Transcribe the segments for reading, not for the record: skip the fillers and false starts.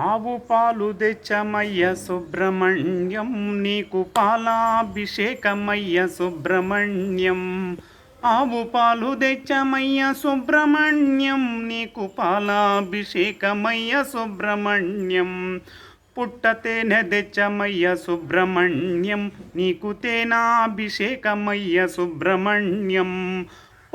ఆవు పాలు తెచ్చమయ్య సుబ్రహ్మణ్యం, నీకు పాలాభిషేకమయ్య సుబ్రహ్మణ్యం. ఆవు పాలు తెచ్చమయ్య సుబ్రహ్మణ్యం, నీకు పాలాభిషేకమయ్య సుబ్రహ్మణ్యం. పుట్ట తేనె తెచ్చమయ్య సుబ్రహ్మణ్యం, నీకు తేనాభిషేకమయ్య సుబ్రహ్మణ్యం.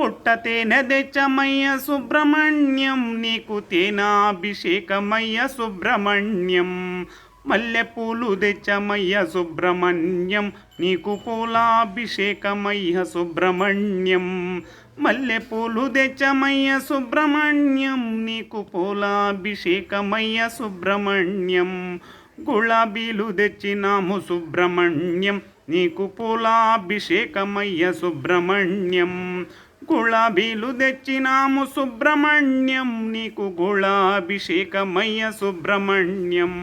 పుట్ట తేనె తెచ్చమయ్య సుబ్రహ్మణ్యం, నీకు తేనాభిషేకమయ్య సుబ్రహ్మణ్యం. మల్లె పూలు తెచ్చమయ్య సుబ్రహ్మణ్యం, నీకు పూలాభిషేకమయ్య సుబ్రహ్మణ్యం. మల్లె పూలు తెచ్చమయ్య సుబ్రహ్మణ్యం, నీకు పూలాభిషేకమయ్య సుబ్రహ్మణ్యం. గులాబీలు తెచ్చినాము సుబ్రహ్మణ్యం, నీకు పూలాభిషేకమయ్య సుబ్రహ్మణ్యం. గులాబీలు తెచ్చినాము సుబ్రహ్మణ్యం, నీకు గులాభిషేకమయ్య సుబ్రహ్మణ్యం.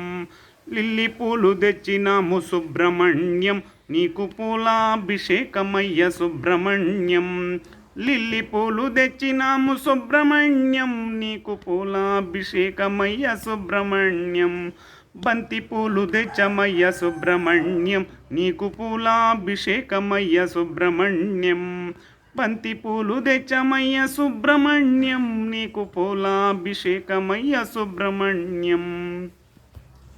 లిల్లీ పూలు తెచ్చినాము సుబ్రహ్మణ్యం, నీకు పూలాభిషేకమయ్య సుబ్రహ్మణ్యం. లిల్లీ పూలు తెచ్చినాము సుబ్రహ్మణ్యం, నీకు పూలాభిషేకమయ్య సుబ్రహ్మణ్యం. బంతి పూలు తెచ్చమయ్య సుబ్రహ్మణ్యం, నీకు పూలాభిషేకమయ్య సుబ్రహ్మణ్యం. బంతి పూలు తెచ్చమయ్య సుబ్రహ్మణ్యం, నీకు పూలాభిషేకమయ్య సుబ్రహ్మణ్యం.